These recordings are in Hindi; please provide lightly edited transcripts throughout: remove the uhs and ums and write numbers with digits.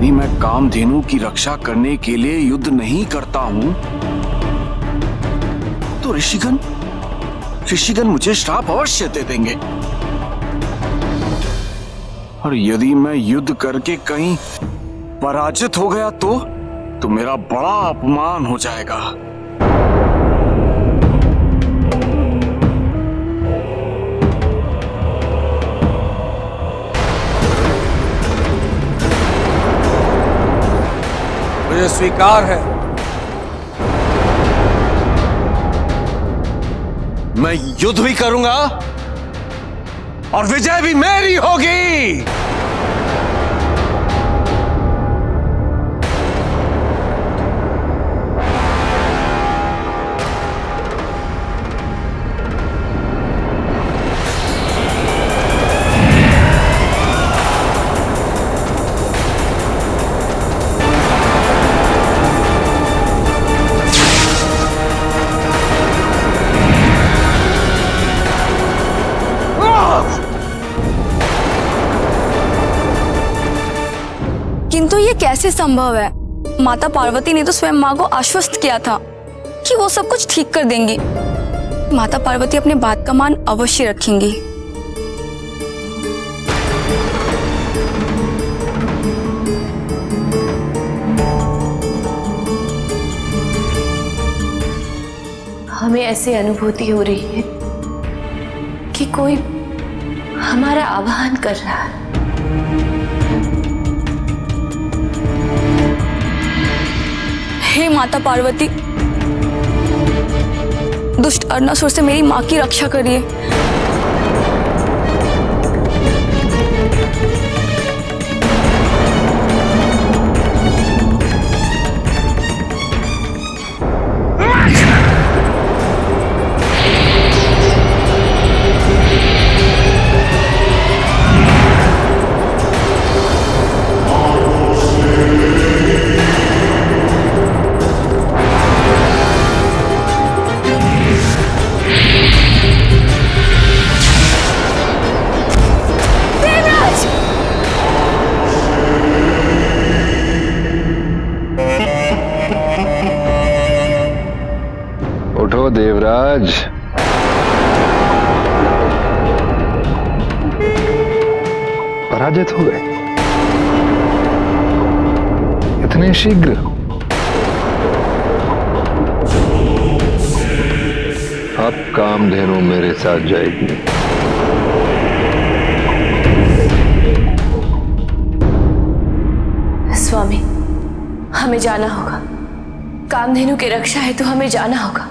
यदि मैं कामधेनु की रक्षा करने के लिए युद्ध नहीं करता हूं तो ऋषिगण मुझे श्राप अवश्य दे देंगे। और यदि मैं युद्ध करके कहीं पराजित हो गया तो मेरा बड़ा अपमान हो जाएगा। मुझे स्वीकार है। मैं युद्ध भी करूंगा और विजय भी मेरी होगी। किंतु ये कैसे संभव है? माता पार्वती ने तो स्वयं माँ को आश्वस्त किया था कि वो सब कुछ ठीक कर देंगी। माता पार्वती अपने बात का मान अवश्य रखेंगी। हमें ऐसी अनुभूति हो रही है कि कोई हमारा आह्वान कर रहा है। हे माता पार्वती, दुष्ट अर्नासुर से मेरी माँ की रक्षा करिए। उठो देवराज, पराजित हो गए इतने शीघ्र? अब कामधेनु मेरे साथ जाएगी। स्वामी, हमें जाना होगा। कामधेनु की रक्षा है तो हमें जाना होगा।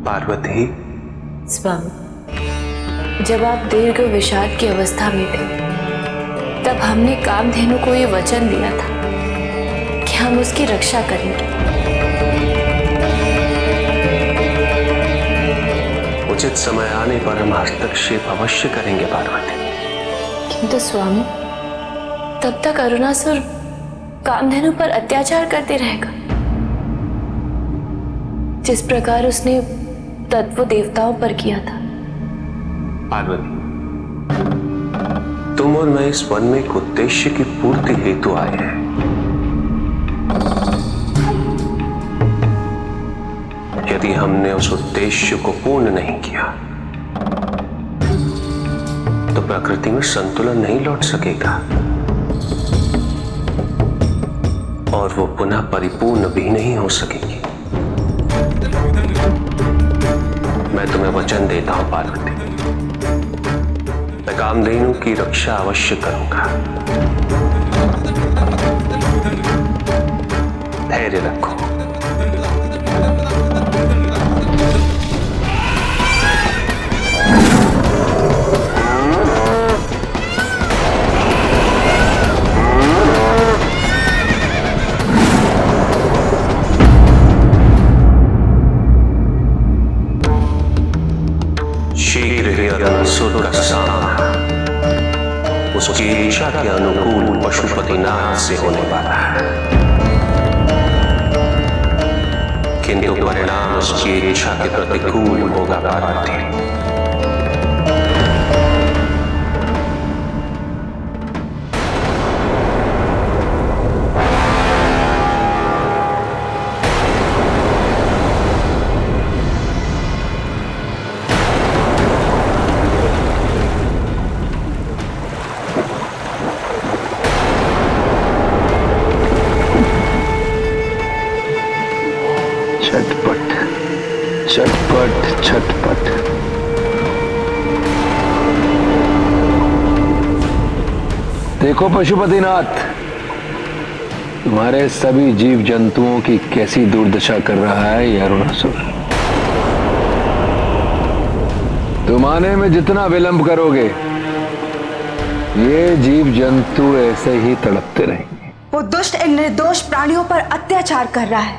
पार्वती, स्वामी, जब आप दीर्घ विषाद की अवस्था में थे तब हमने कामधेनु को ये वचन दिया था कि हम उसकी रक्षा करेंगे। उचित समय आने पर हम हस्तक्षेप अवश्य करेंगे पार्वती। किंतु स्वामी, तब तक अरुणासुर कामधेनु पर अत्याचार करते रहेगा जिस प्रकार उसने तत्व देवताओं पर किया था। पार्वती, तुम और मैं इस वन में एक उद्देश्य की पूर्ति हेतु आए हैं। यदि हमने उस उद्देश्य को पूर्ण नहीं किया तो प्रकृति में संतुलन नहीं लौट सकेगा और वो पुनः परिपूर्ण भी नहीं हो सकेगी। मैं तुम्हें वचन देता हूं पार्वती, मैं कामधेनु की रक्षा अवश्य करूंगा। धैर्य रखो। शीघ्र ही अरुणासुर का सामना उसकी इच्छा के अनुकूल प्रतिकूल पशुपतिनाथ से होने वाला है, किंतु परिणाम उसकी इच्छा के प्रतिकूल होगा पार्वती। छटपट छटपट छटपट। देखो पशुपतिनाथ, तुम्हारे सभी जीव जंतुओं की कैसी दुर्दशा कर रहा है यह अरुणासुर। तुम आने में जितना विलंब करोगे, ये जीव जंतु ऐसे ही तड़पते रहेंगे। वो दुष्ट इन निर्दोष प्राणियों पर अत्याचार कर रहा है,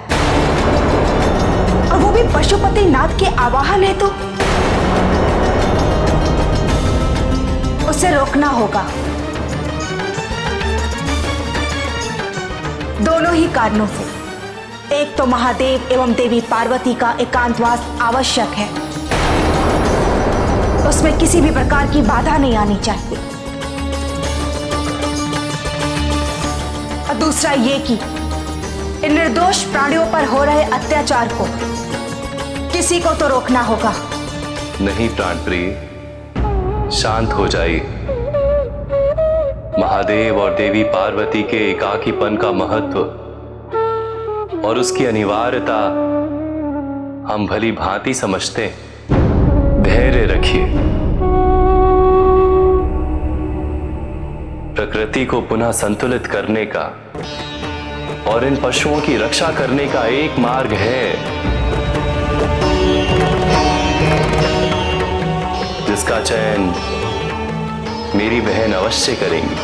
और वो भी पशुपति नाथ के आवाहन है, तो उसे रोकना होगा। दोनों ही कारणों से। एक तो महादेव एवं देवी पार्वती का एकांतवास आवश्यक है, उसमें किसी भी प्रकार की बाधा नहीं आनी चाहिए। और दूसरा ये कि इन निर्दोष प्राणियों पर हो रहे अत्याचार को किसी को तो रोकना होगा। नहीं प्राणप्रिय, शांत हो जाइए। महादेव और देवी पार्वती के एकाकीपन का महत्व और उसकी अनिवार्यता हम भली भांति समझते हैं। धैर्य रखिए। प्रकृति को पुनः संतुलित करने का और इन पशुओं की रक्षा करने का एक मार्ग है, जिसका चयन मेरी बहन अवश्य करेंगी।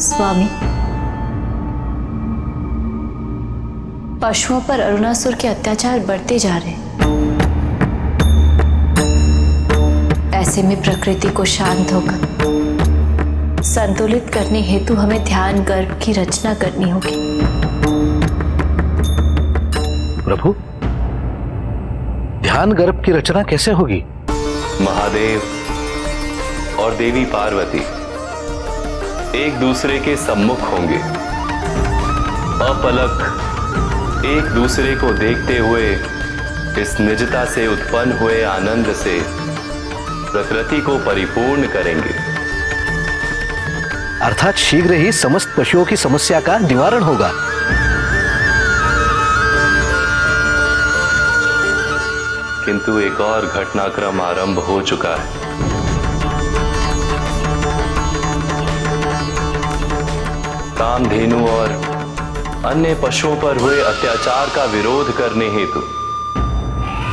स्वामी, पशुओं पर अरुणासुर के अत्याचार बढ़ते जा रहे हैं। ऐसे में प्रकृति को शांत होकर संतुलित करने हेतु हमें ध्यान गर्भ की रचना करनी होगी। प्रभु, ध्यान गर्भ की रचना कैसे होगी? महादेव और देवी पार्वती एक दूसरे के सम्मुख होंगे। अपलक एक दूसरे को देखते हुए इस निजता से उत्पन्न हुए आनंद से प्रकृति को परिपूर्ण करेंगे। अर्थात शीघ्र ही समस्त पशुओं की समस्या का निवारण होगा। किंतु एक और घटनाक्रम आरंभ हो चुका है। कामधेनु और अन्य पशुओं पर हुए अत्याचार का विरोध करने हेतु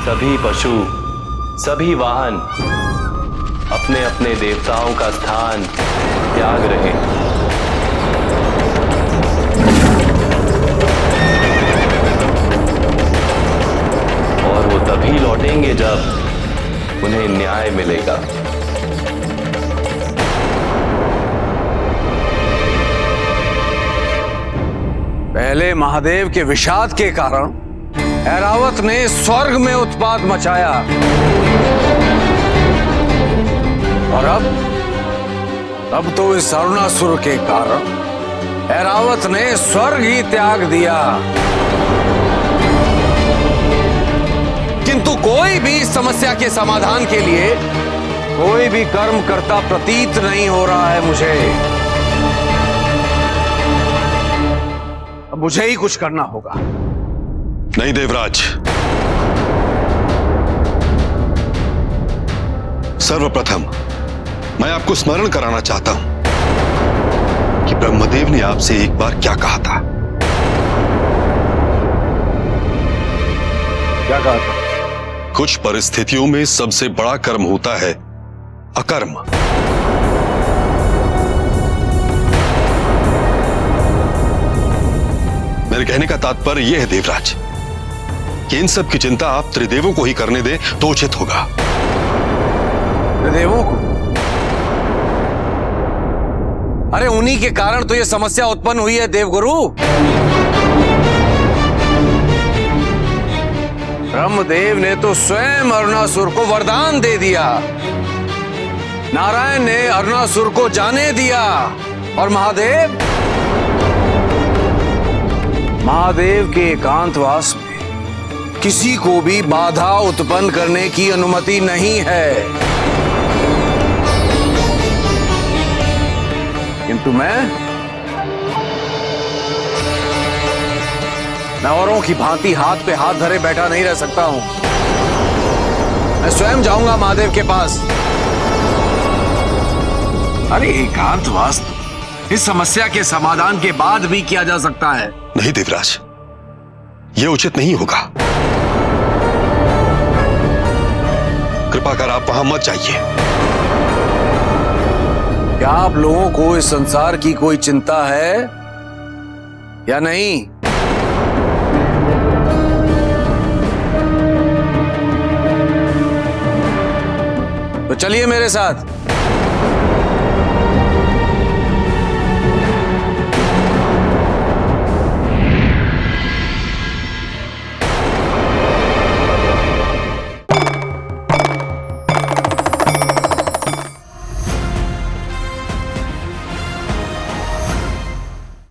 सभी पशु, सभी वाहन अपने अपने देवताओं का स्थान त्याग रहे हैं। और वो तभी लौटेंगे जब उन्हें न्याय मिलेगा। पहले महादेव के विषाद के कारण ऐरावत ने स्वर्ग में उत्पात मचाया, और अब तो इस अरुणासुर के कारण ऐरावत ने स्वर्ग ही त्याग दिया। किंतु कोई भी इस समस्या के समाधान के लिए कोई भी कर्म करता प्रतीत नहीं हो रहा है मुझे। अब मुझे ही कुछ करना होगा। नहीं देवराज, सर्वप्रथम मैं आपको स्मरण कराना चाहता हूं कि ब्रह्मदेव ने आपसे एक बार क्या कहा था। क्या कहा था? कुछ परिस्थितियों में सबसे बड़ा कर्म होता है अकर्म। कहने का तात्पर्य यह है देवराज कि इन सब की चिंता आप त्रिदेवों को ही करने दे तो उचित होगा। देवों को? अरे उन्हीं के कारण तो यह समस्या उत्पन्न हुई है देवगुरु। ब्रह्मदेव ने तो स्वयं अरुणासुर को वरदान दे दिया, नारायण ने अरुणासुर को जाने दिया, और महादेव के एकांतवास में किसी को भी बाधा उत्पन्न करने की अनुमति नहीं है। किंतु मैं औरों की भांति हाथ पे हाथ धरे बैठा नहीं रह सकता हूं। मैं स्वयं जाऊंगा महादेव के पास। अरे एकांतवास इस समस्या के समाधान के बाद भी किया जा सकता है। नहीं देवराज, यह उचित नहीं होगा। कृपा कर आप वहां मत जाइए। क्या आप लोगों को इस संसार की कोई चिंता है या नहीं? तो चलिए मेरे साथ।